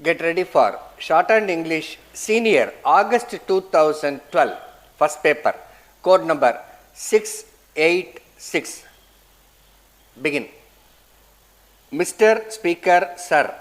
Get ready for Shorthand English Senior August 2012 first paper code number 686. Begin. Mr. Speaker Sir,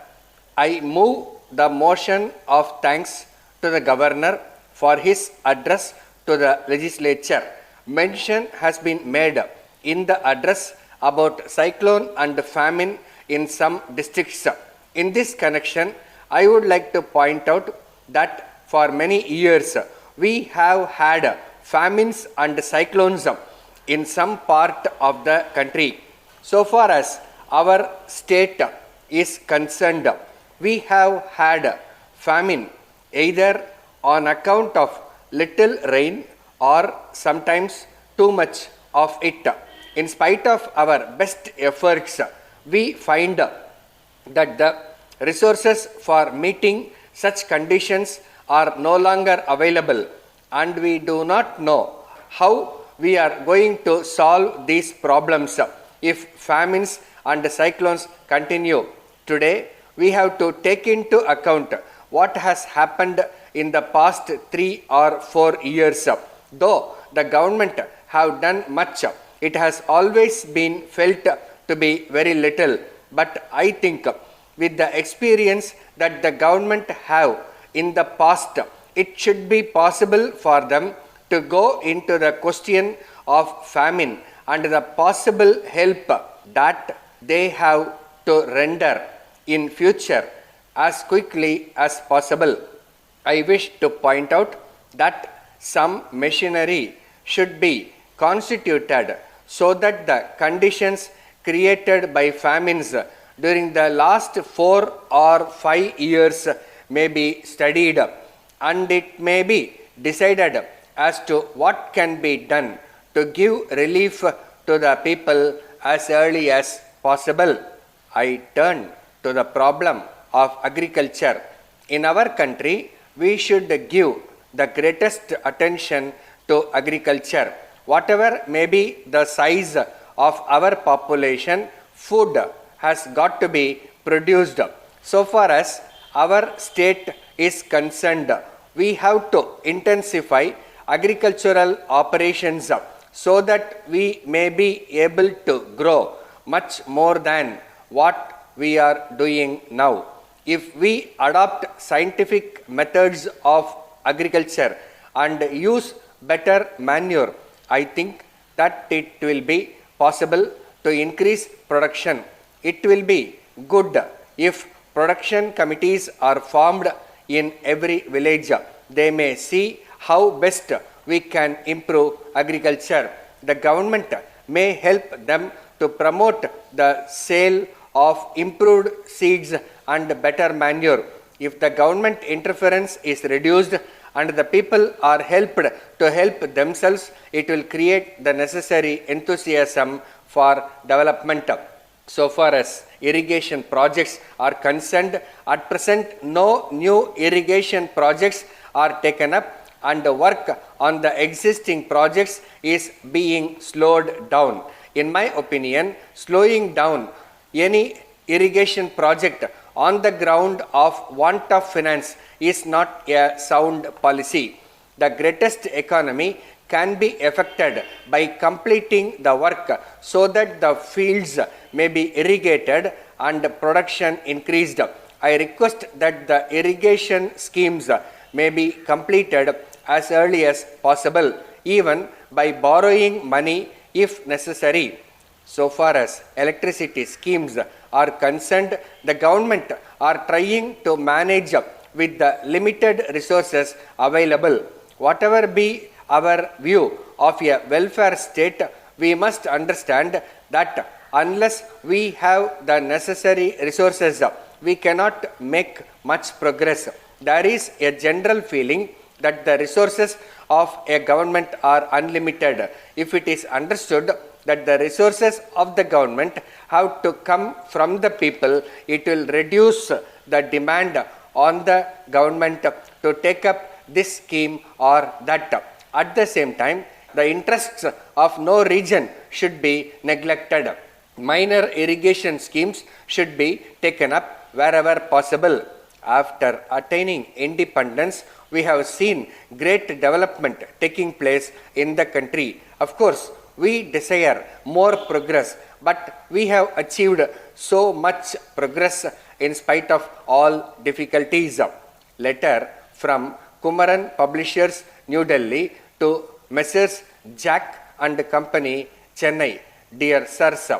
I move the motion of thanks to the Governor for his address to the legislature. Mention has been made in the address about cyclone and famine in some districts. In this connection, I would like to point out that for many years we have had famines and cyclones in some part of the country. So far as our state is concerned, we have had famine either on account of little rain or sometimes too much of it. In spite of our best efforts, we find that the resources for meeting such conditions are no longer available, and we do not know how we are going to solve these problems if famines and cyclones continue. Today, we have to take into account what has happened in the past 3 or 4 years. Though the government have done much, it has always been felt to be very little. But I think with the experience that the government have in the past, it should be possible for them to go into the question of famine and the possible help that they have to render in future as quickly as possible. I wish to point out that some machinery should be constituted so that the conditions created by famines during the last 4 or 5 years may be studied, and it may be decided as to what can be done to give relief to the people as early as possible. I turn to the problem of agriculture. In our country, we should give the greatest attention to agriculture. Whatever may be the size of our population, food has got to be produced. So far as our state is concerned, we have to intensify agricultural operations so that we may be able to grow much more than what we are doing now. If we adopt scientific methods of agriculture and use better manure, I think that it will be possible to increase production. It will be good if production committees are formed in every village. They may see how best we can improve agriculture. The government may help them to promote the sale of improved seeds and better manure. If the government interference is reduced and the people are helped to help themselves, it will create the necessary enthusiasm for development. So far as irrigation projects are concerned, at present no new irrigation projects are taken up, and the work on the existing projects is being slowed down. In my opinion, slowing down any irrigation project on the ground of want of finance is not a sound policy. The greatest economy can be effected by completing the work so that the fields may be irrigated and production increased. I request that the irrigation schemes may be completed as early as possible, even by borrowing money if necessary. So far as electricity schemes are concerned, the government are trying to manage with the limited resources available. Whatever be our view of a welfare state, we must understand that unless we have the necessary resources, we cannot make much progress. There is a general feeling that the resources of a government are unlimited. If it is understood that the resources of the government have to come from the people, it will reduce the demand on the government to take up this scheme or that. At the same time, the interests of no region should be neglected. Minor irrigation schemes should be taken up wherever possible. After attaining independence, we have seen great development taking place in the country. Of course, we desire more progress, but we have achieved so much progress in spite of all difficulties. Letter from Kumaran Publishers, New Delhi, to Messrs. Jack and Company, Chennai. Dear Sirs,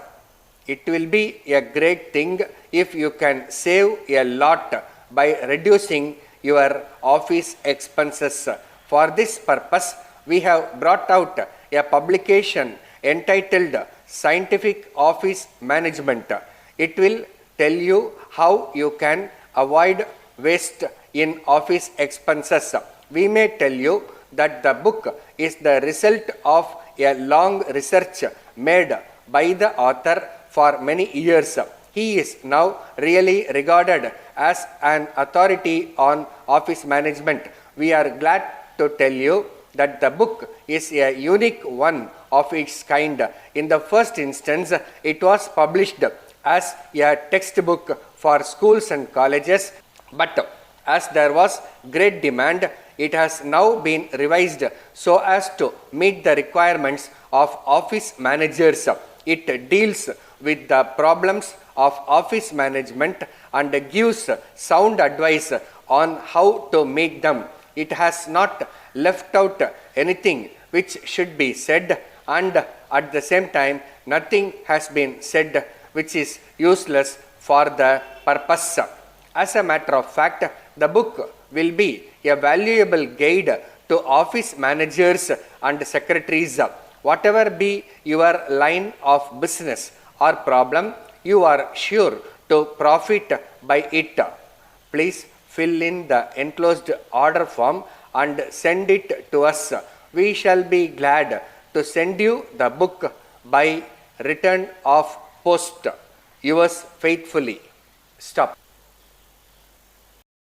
it will be a great thing if you can save a lot by reducing your office expenses. For this purpose, we have brought out a publication entitled Scientific Office Management. It will tell you how you can avoid waste in office expenses. We may tell you that the book is the result of a long research made by the author for many years. He is now really regarded as an authority on office management. We are glad to tell you that the book is a unique one of its kind. In the first instance, it was published as a textbook for schools and colleges, but as there was great demand, it has now been revised so as to meet the requirements of office managers. It deals with the problems of office management and gives sound advice on how to meet them. It has not left out anything which should be said, and at the same time, nothing has been said which is useless for the purpose. As a matter of fact, the book will be a valuable guide to office managers and secretaries. Whatever be your line of business or problem, you are sure to profit by it. Please fill in the enclosed order form and send it to us. We shall be glad to send you the book by return of post. Yours faithfully. Stop.